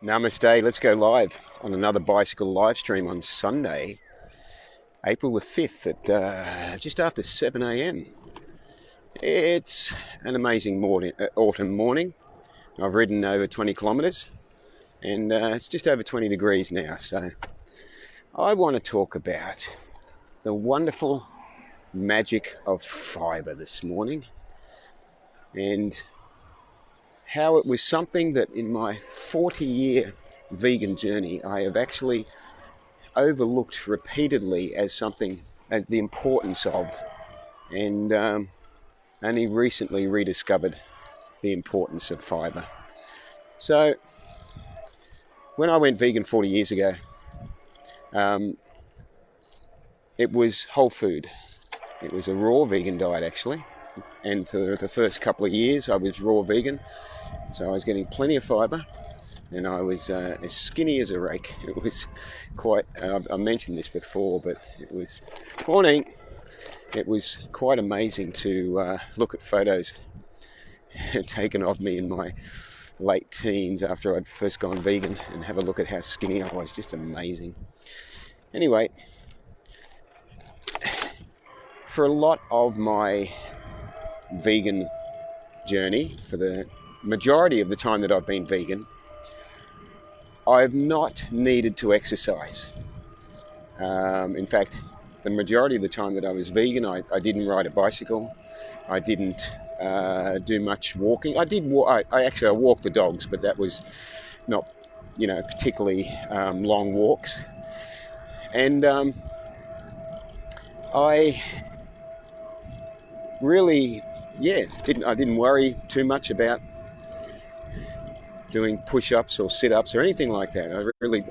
Namaste, let's go live on another bicycle live stream on Sunday, April the 5th at just after 7 a.m. It's an amazing morning, autumn morning. I've ridden over 20 kilometres and it's just over 20 degrees now. So I want to talk about the wonderful magic of fibre this morning and how it was something that in my 40-year vegan journey I have actually overlooked repeatedly as something, as the importance of, and only recently rediscovered the importance of fibre. So when I went vegan 40 years ago, it was whole food. It was a raw vegan diet actually, and for the first couple of years I was raw vegan. So I was getting plenty of fibre, and I was as skinny as a rake. It was quite, I mentioned this before, but it was, morning, it was quite amazing to look at photos taken of me in my late teens after I'd first gone vegan and have a look at how skinny I was. Just amazing. Anyway, for a lot of my vegan journey, for the majority of the time that I've been vegan, I've not needed to exercise. In fact, the majority of the time that I was vegan, I didn't ride a bicycle. I didn't do much walking. I did walk. I walked the dogs, but that was not, particularly long walks. And I really, didn't worry too much about doing push-ups or sit-ups or anything like that.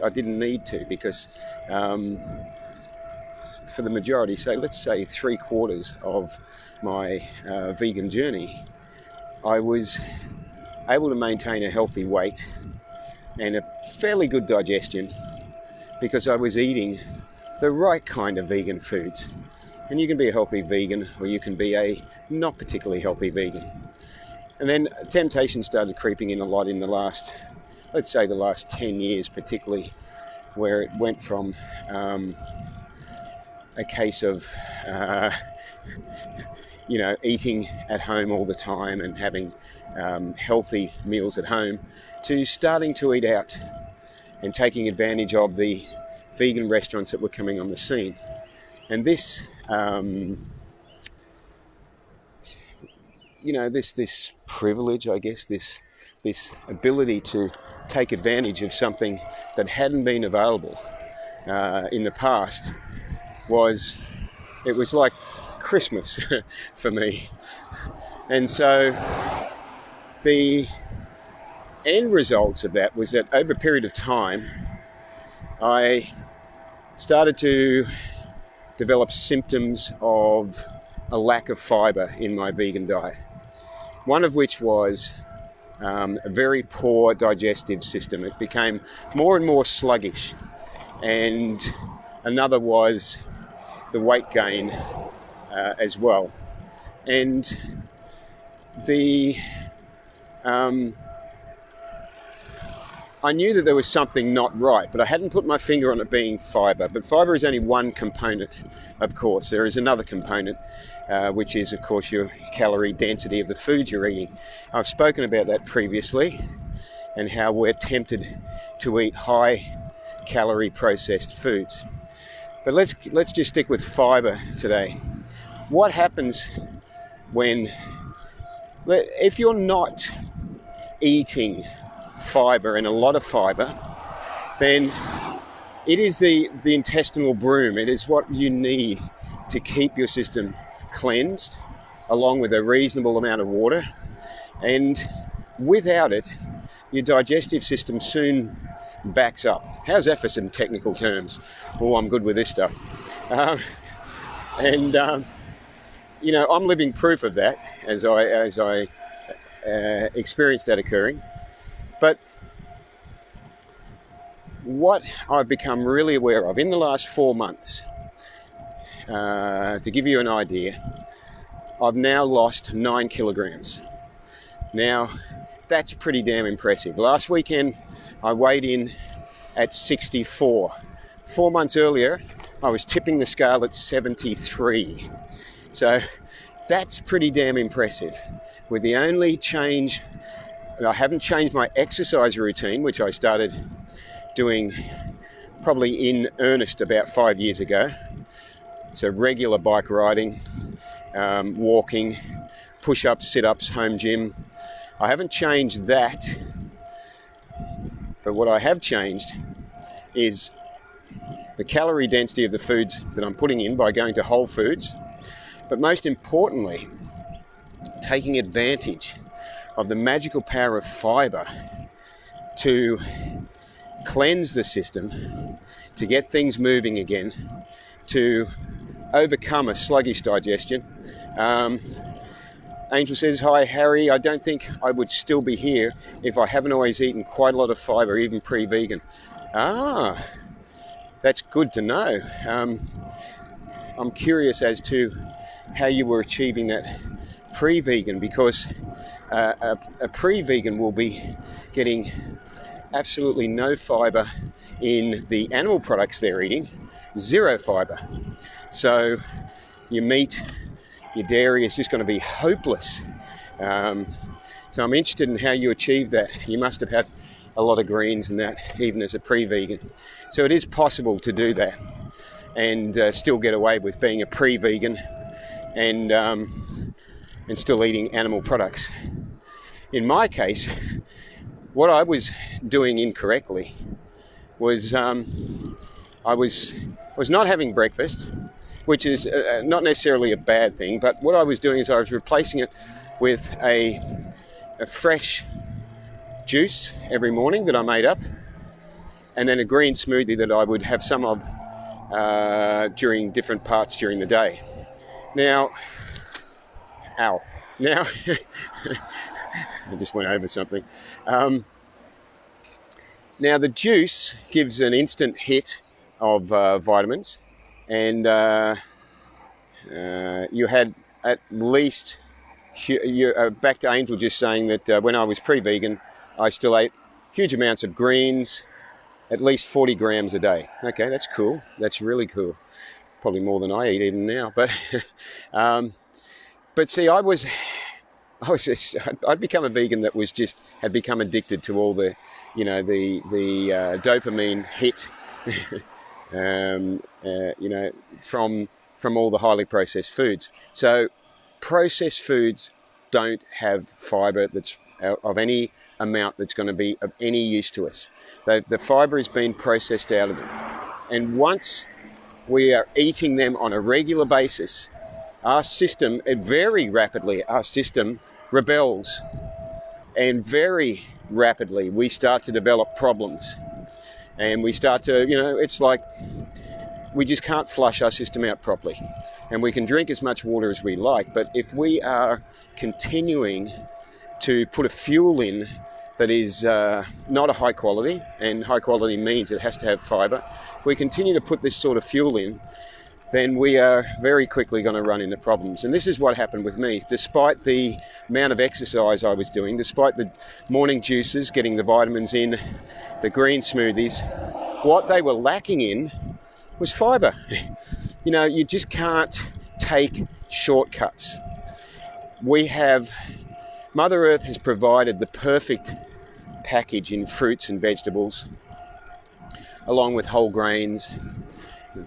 I didn't need to, because for the majority, so let's say 3/4 of my vegan journey, I was able to maintain a healthy weight and a fairly good digestion because I was eating the right kind of vegan foods. And you can be a healthy vegan, or you can be a not particularly healthy vegan. And then temptation started creeping in a lot in the last, let's say the last 10 years particularly, where it went from a case of, eating at home all the time and having healthy meals at home, to starting to eat out and taking advantage of the vegan restaurants that were coming on the scene. And this, this privilege, I guess, this ability to take advantage of something that hadn't been available in the past, it was like Christmas for me. And so the end results of that was that over a period of time, I started to develop symptoms of a lack of fibre in my vegan diet. One of which was a very poor digestive system. It became more and more sluggish. And another was the weight gain as well. And I knew that there was something not right, but I hadn't put my finger on it being fibre. But fibre is only one component, of course. There is another component, which is, of course, your calorie density of the food you're eating. I've spoken about that previously, and how we're tempted to eat high-calorie processed foods. But let's just stick with fibre today. What happens if you're not eating fibre, and a lot of fibre, then it is the intestinal broom. It is what you need to keep your system cleansed, along with a reasonable amount of water. And without it, your digestive system soon backs up. How's that for some technical terms? Oh, I'm good with this stuff. I'm living proof of that as I experienced that occurring. But what I've become really aware of in the last 4 months, to give you an idea, I've now lost 9 kilograms. Now, that's pretty damn impressive. Last weekend, I weighed in at 64. 4 months earlier, I was tipping the scale at 73. So that's pretty damn impressive. With the only change, I haven't changed my exercise routine, which I started doing probably in earnest about 5 years ago. So regular bike riding, walking, push-ups, sit-ups, home gym. I haven't changed that, but what I have changed is the calorie density of the foods that I'm putting in by going to whole foods, but most importantly, taking advantage of the magical power of fibre to cleanse the system, to get things moving again, to overcome a sluggish digestion. Angel says, hi Harry, I don't think I would still be here if I haven't always eaten quite a lot of fibre, even pre-vegan. Ah, that's good to know. I'm curious as to how you were achieving that pre-vegan, because a pre-vegan will be getting absolutely no fibre in the animal products they're eating, zero fibre. So your meat, your dairy is just going to be hopeless. So I'm interested in how you achieve that. You must have had a lot of greens and that, even as a pre-vegan. So it is possible to do that and still get away with being a pre-vegan and still eating animal products. In my case, what I was doing incorrectly was I was not having breakfast, which is not necessarily a bad thing, but what I was doing is I was replacing it with a fresh juice every morning that I made up, and then a green smoothie that I would have some of during different parts during the day. Now, now, I just went over something. Now the juice gives an instant hit of vitamins, and you had at least, back to Angel just saying that when I was pre-vegan, I still ate huge amounts of greens, at least 40 grams a day. Okay, that's cool. That's really cool. Probably more than I eat even now. But see, I'd become a vegan that had become addicted to all the, the dopamine hit, from all the highly processed foods. So processed foods don't have fibre that's of any amount that's going to be of any use to us. The fibre has been processed out of them. And once we are eating them on a regular basis, our system, our system rebels. And very rapidly, we start to develop problems. And we start to, it's like we just can't flush our system out properly. And we can drink as much water as we like, but if we are continuing to put a fuel in that is not a high quality, and high quality means it has to have fibre, we continue to put this sort of fuel in, then we are very quickly going to run into problems. And this is what happened with me. Despite the amount of exercise I was doing, despite the morning juices, getting the vitamins in, the green smoothies, what they were lacking in was fibre. You just can't take shortcuts. Mother Earth has provided the perfect package in fruits and vegetables, along with whole grains,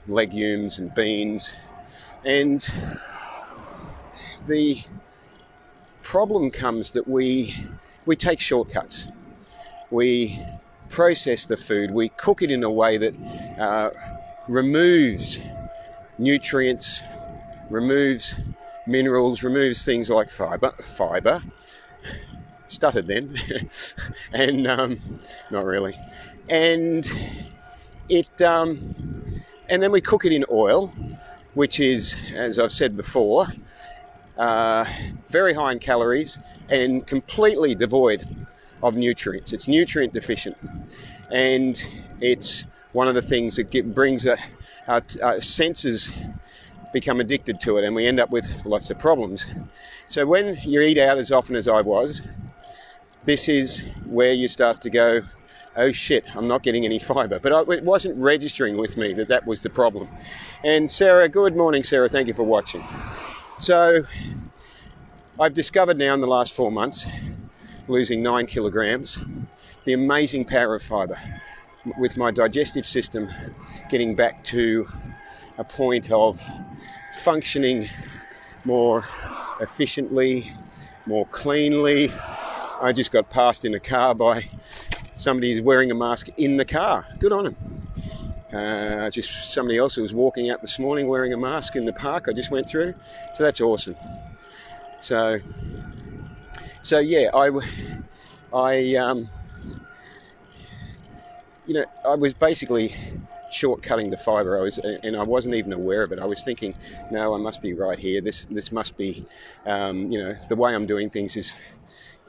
legumes and beans. And the problem comes that we take shortcuts. We process the food, we cook it in a way that removes nutrients, removes minerals, removes things like fibre. Stuttered then. And not really. And and then we cook it in oil, which is, as I've said before, very high in calories and completely devoid of nutrients. It's nutrient deficient, and it's one of the things that brings our senses become addicted to it, and we end up with lots of problems. So when you eat out as often as I was, this is where you start to go, oh shit, I'm not getting any fibre. But it wasn't registering with me that was the problem. And Sarah, good morning, Sarah. Thank you for watching. So I've discovered now in the last 4 months, losing 9 kilograms, the amazing power of fibre. With my digestive system getting back to a point of functioning more efficiently, more cleanly. I just got passed in a car by somebody who's wearing a mask in the car. Good on him. Just somebody else who was walking out this morning wearing a mask in the park I just went through. So that's awesome. So yeah, I was basically shortcutting the fibre. And I wasn't even aware of it. I was thinking, no, I must be right here. This must be, the way I'm doing things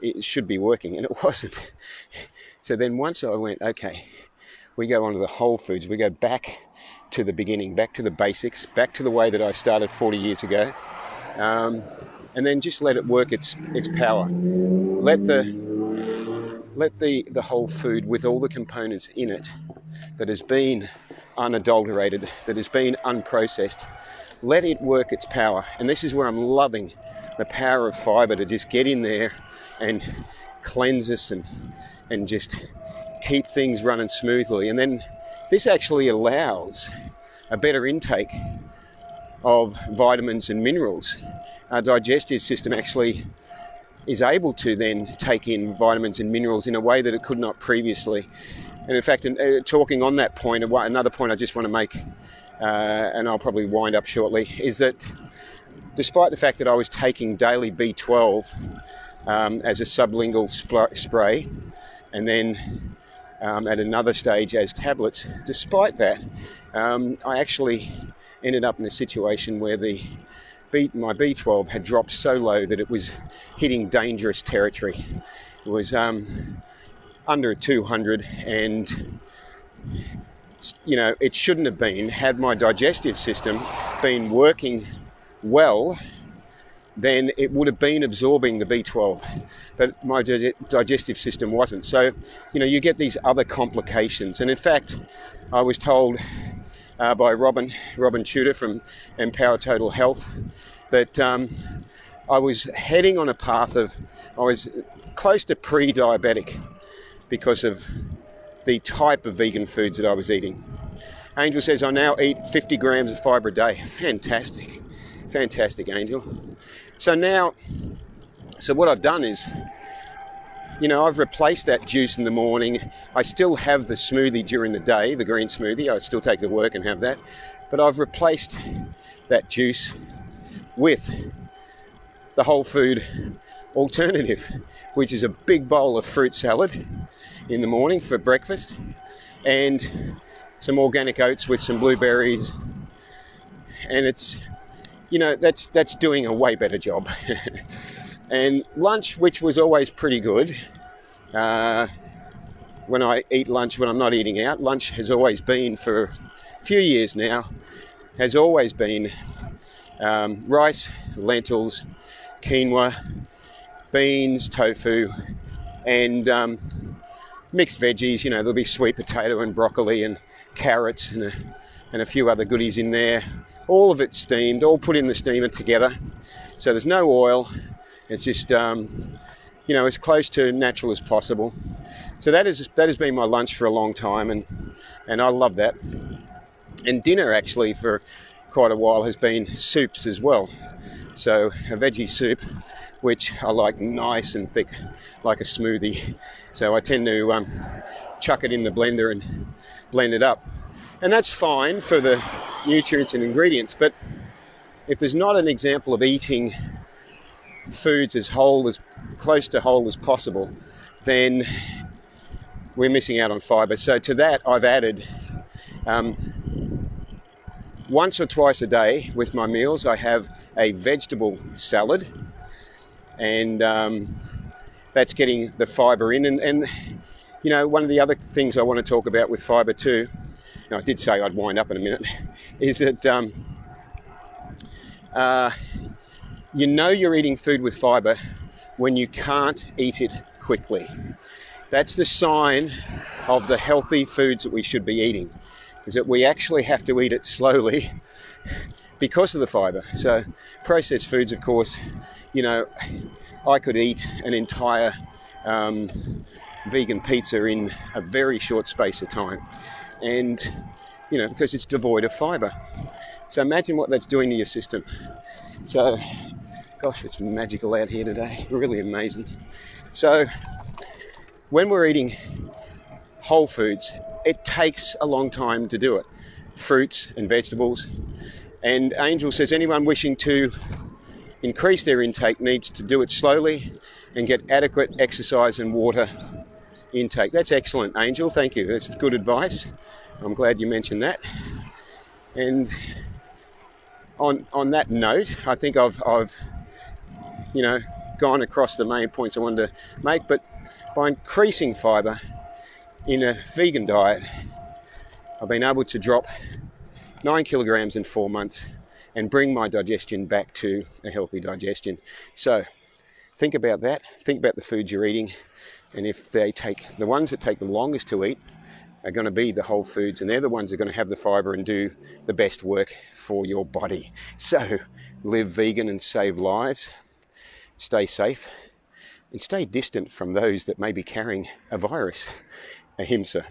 it should be working, and it wasn't. So then once I went, okay, we go onto the whole foods. We go back to the beginning, back to the basics, back to the way that I started 40 years ago, and then just let it work its power. Let the whole food with all the components in it that has been unadulterated, that has been unprocessed, let it work its power. And this is where I'm loving the power of fibre to just get in there and cleanse us and just keep things running smoothly. And then this actually allows a better intake of vitamins and minerals. Our digestive system actually is able to then take in vitamins and minerals in a way that it could not previously. And in fact, talking on that point, another point I just want to make, and I'll probably wind up shortly, is that despite the fact that I was taking daily B12 as a sublingual spray, and then at another stage as tablets, despite that, I actually ended up in a situation where my B12 had dropped so low that it was hitting dangerous territory. It was under 200, and it shouldn't have been. Had my digestive system been working well, then it would have been absorbing the B12, but my digestive system wasn't. So you get these other complications. And in fact, I was told by Robin Tudor from Empower Total Health that I was heading on a path I was close to pre-diabetic because of the type of vegan foods that I was eating. Angel says I now eat 50 grams of fibre a day. Fantastic, Angel. So what I've done is, I've replaced that juice in the morning. I still have the smoothie during the day, the green smoothie. I still take to work and have that. But I've replaced that juice with the whole food alternative, which is a big bowl of fruit salad in the morning for breakfast, and some organic oats with some blueberries. And it's, that's doing a way better job. And lunch, which was always pretty good, when I eat lunch, when I'm not eating out, lunch has always been, for a few years now, has always been rice, lentils, quinoa, beans, tofu, and mixed veggies. There'll be sweet potato and broccoli and carrots and a few other goodies in there. All of it steamed, all put in the steamer together. So there's no oil. It's just, as close to natural as possible. So that has been my lunch for a long time, and I love that. And dinner, actually, for quite a while has been soups as well. So a veggie soup, which I like nice and thick, like a smoothie. So I tend to chuck it in the blender and blend it up. And that's fine for the nutrients and ingredients, but if there's not an example of eating foods as close to whole as possible, then we're missing out on fibre. So to that, I've added once or twice a day with my meals, I have a vegetable salad, and that's getting the fibre in. And one of the other things I want to talk about with fibre too, and I did say I'd wind up in a minute, is that you're eating food with fibre when you can't eat it quickly. That's the sign of the healthy foods that we should be eating, is that we actually have to eat it slowly because of the fibre. So processed foods, of course, you know, I could eat an entire vegan pizza in a very short space of time, and you know, because it's devoid of fibre. So imagine what that's doing to your system. So gosh, it's magical out here today, really amazing. So when we're eating whole foods, it takes a long time to do it. Fruits and vegetables. And Angel says anyone wishing to increase their intake needs to do it slowly and get adequate exercise and water intake. That's excellent, Angel. Thank you. That's good advice. I'm glad you mentioned that. And on that note, I think I've you know, gone across the main points I wanted to make. But by increasing fibre in a vegan diet, I've been able to drop 9 kilograms in 4 months and bring my digestion back to a healthy digestion. So think about that. Think about the foods you're eating, and if they take, the ones that take the longest to eat are going to be the whole foods, and they're the ones that are going to have the fibre and do the best work for your body. So live vegan and save lives. Stay safe and stay distant from those that may be carrying a virus. Ahimsa.